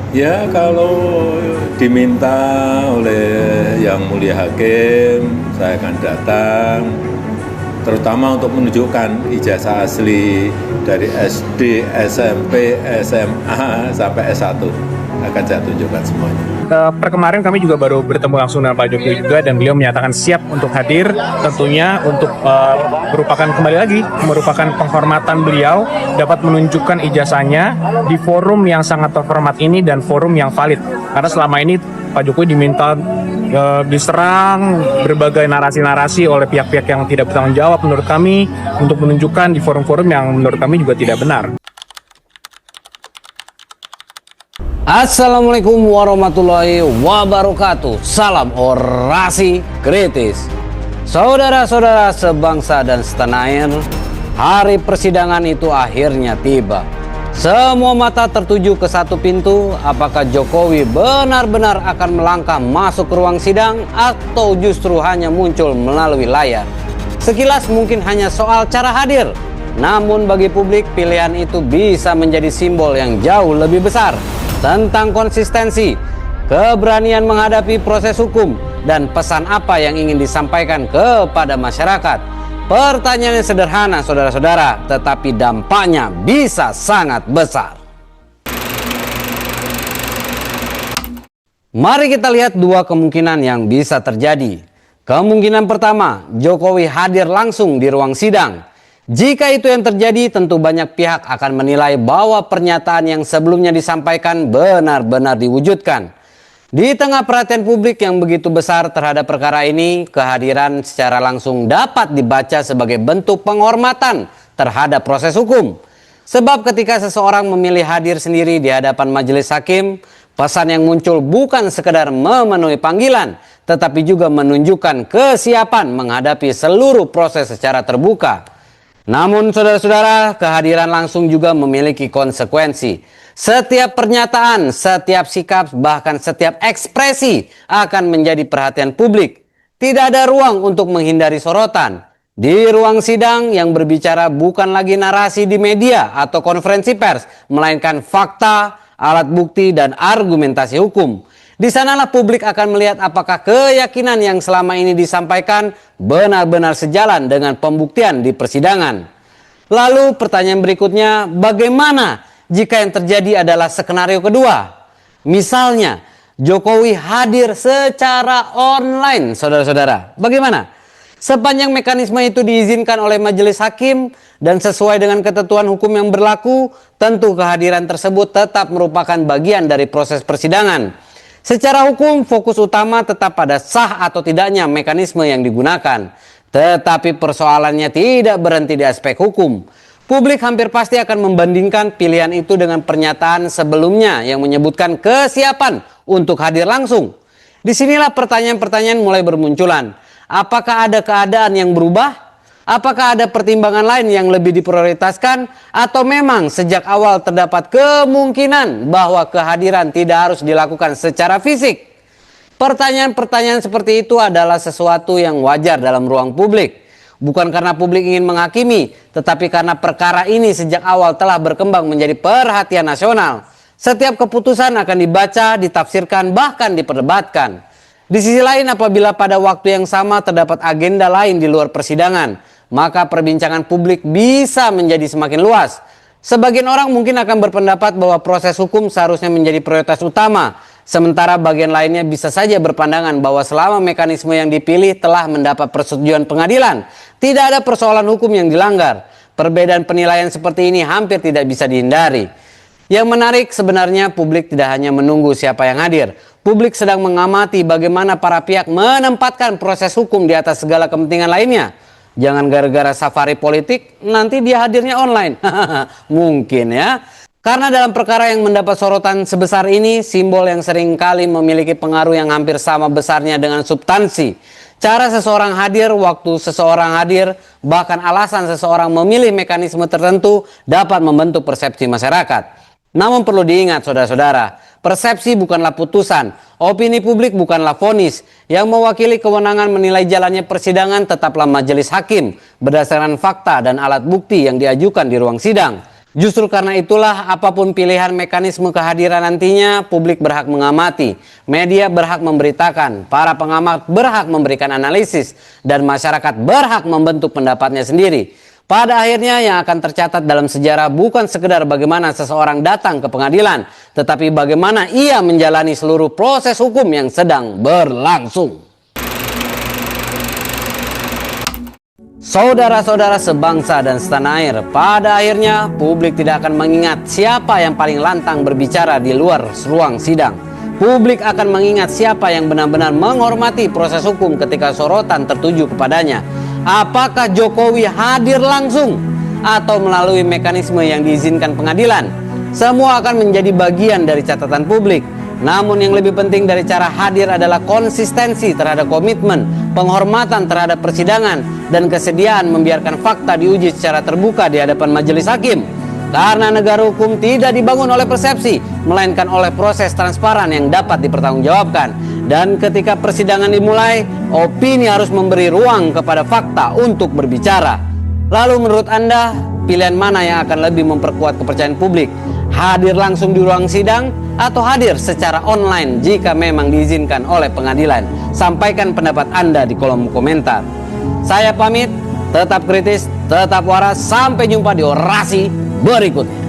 Ya kalau diminta oleh Yang Mulia Hakim, saya akan datang, terutama untuk menunjukkan ijazah asli dari SD, SMP, SMA, sampai S1. Akan saya tunjukkan semuanya. Per kemarin kami juga baru bertemu langsung dengan Pak Jokowi juga, dan beliau menyatakan siap untuk hadir, tentunya untuk merupakan penghormatan beliau dapat menunjukkan ijazahnya di forum yang sangat terhormat ini dan forum yang valid. Karena selama ini Pak Jokowi diminta diserang berbagai narasi-narasi oleh pihak-pihak yang tidak bertanggung jawab menurut kami, untuk menunjukkan di forum-forum yang menurut kami juga tidak benar. Assalamualaikum warahmatullahi wabarakatuh. Salam orasi kritis. Saudara-saudara sebangsa dan setanah air, hari persidangan itu akhirnya tiba. Semua mata tertuju ke satu pintu, apakah Jokowi benar-benar akan melangkah masuk ke ruang sidang atau justru hanya muncul melalui layar. Sekilas mungkin hanya soal cara hadir, namun bagi publik pilihan itu bisa menjadi simbol yang jauh lebih besar tentang konsistensi, keberanian menghadapi proses hukum, dan pesan apa yang ingin disampaikan kepada masyarakat. Pertanyaannya sederhana saudara-saudara, tetapi dampaknya bisa sangat besar. Mari kita lihat dua kemungkinan yang bisa terjadi. Kemungkinan pertama, Jokowi hadir langsung di ruang sidang. Jika itu yang terjadi, tentu banyak pihak akan menilai bahwa pernyataan yang sebelumnya disampaikan benar-benar diwujudkan. Di tengah perhatian publik yang begitu besar terhadap perkara ini, kehadiran secara langsung dapat dibaca sebagai bentuk penghormatan terhadap proses hukum. Sebab ketika seseorang memilih hadir sendiri di hadapan majelis hakim, pesan yang muncul bukan sekedar memenuhi panggilan, tetapi juga menunjukkan kesiapan menghadapi seluruh proses secara terbuka. Namun saudara-saudara, kehadiran langsung juga memiliki konsekuensi. Setiap pernyataan, setiap sikap, bahkan setiap ekspresi akan menjadi perhatian publik. Tidak ada ruang untuk menghindari sorotan. Di ruang sidang yang berbicara bukan lagi narasi di media atau konferensi pers, melainkan fakta, alat bukti, dan argumentasi hukum. Di sanalah publik akan melihat apakah keyakinan yang selama ini disampaikan benar-benar sejalan dengan pembuktian di persidangan. Lalu pertanyaan berikutnya, bagaimana jika yang terjadi adalah skenario kedua? Misalnya, Jokowi hadir secara online, saudara-saudara. Bagaimana? Sepanjang mekanisme itu diizinkan oleh majelis hakim dan sesuai dengan ketentuan hukum yang berlaku, tentu kehadiran tersebut tetap merupakan bagian dari proses persidangan. Secara hukum, fokus utama tetap pada sah atau tidaknya mekanisme yang digunakan. Tetapi persoalannya tidak berhenti di aspek hukum. Publik hampir pasti akan membandingkan pilihan itu dengan pernyataan sebelumnya yang menyebutkan kesiapan untuk hadir langsung. Disinilah pertanyaan-pertanyaan mulai bermunculan. Apakah ada keadaan yang berubah? Apakah ada pertimbangan lain yang lebih diprioritaskan, atau memang sejak awal terdapat kemungkinan bahwa kehadiran tidak harus dilakukan secara fisik? Pertanyaan-pertanyaan seperti itu adalah sesuatu yang wajar dalam ruang publik. Bukan karena publik ingin menghakimi, tetapi karena perkara ini sejak awal telah berkembang menjadi perhatian nasional. Setiap keputusan akan dibaca, ditafsirkan, bahkan diperdebatkan. Di sisi lain, apabila pada waktu yang sama terdapat agenda lain di luar persidangan, maka perbincangan publik bisa menjadi semakin luas. Sebagian orang mungkin akan berpendapat bahwa proses hukum seharusnya menjadi prioritas utama, sementara bagian lainnya bisa saja berpandangan bahwa selama mekanisme yang dipilih telah mendapat persetujuan pengadilan, tidak ada persoalan hukum yang dilanggar. Perbedaan penilaian seperti ini hampir tidak bisa dihindari. Yang menarik sebenarnya, publik tidak hanya menunggu siapa yang hadir. Publik sedang mengamati bagaimana para pihak menempatkan proses hukum di atas segala kepentingan lainnya. Jangan gara-gara safari politik nanti dia hadirnya online. Mungkin ya. Karena dalam perkara yang mendapat sorotan sebesar ini, simbol yang sering kali memiliki pengaruh yang hampir sama besarnya dengan substansi. Cara seseorang hadir, waktu seseorang hadir, bahkan alasan seseorang memilih mekanisme tertentu dapat membentuk persepsi masyarakat. Namun perlu diingat saudara-saudara, persepsi bukanlah putusan, opini publik bukanlah vonis. Yang mewakili kewenangan menilai jalannya persidangan tetaplah majelis hakim berdasarkan fakta dan alat bukti yang diajukan di ruang sidang. Justru karena itulah apapun pilihan mekanisme kehadiran nantinya, publik berhak mengamati, media berhak memberitakan, para pengamat berhak memberikan analisis, dan masyarakat berhak membentuk pendapatnya sendiri. Pada akhirnya yang akan tercatat dalam sejarah bukan sekedar bagaimana seseorang datang ke pengadilan, tetapi bagaimana ia menjalani seluruh proses hukum yang sedang berlangsung. Saudara-saudara sebangsa dan setanah air, pada akhirnya publik tidak akan mengingat siapa yang paling lantang berbicara di luar ruang sidang. Publik akan mengingat siapa yang benar-benar menghormati proses hukum ketika sorotan tertuju kepadanya. Apakah Jokowi hadir langsung atau melalui mekanisme yang diizinkan pengadilan? Semua akan menjadi bagian dari catatan publik. Namun yang lebih penting dari cara hadir adalah konsistensi terhadap komitmen, penghormatan terhadap persidangan, dan kesediaan membiarkan fakta diuji secara terbuka di hadapan majelis hakim. Karena negara hukum tidak dibangun oleh persepsi, melainkan oleh proses transparan yang dapat dipertanggungjawabkan. Dan ketika persidangan dimulai, opini harus memberi ruang kepada fakta untuk berbicara. Lalu menurut Anda, pilihan mana yang akan lebih memperkuat kepercayaan publik? Hadir langsung di ruang sidang atau hadir secara online jika memang diizinkan oleh pengadilan? Sampaikan pendapat Anda di kolom komentar. Saya pamit, tetap kritis, tetap waras, sampai jumpa di orasi berikutnya.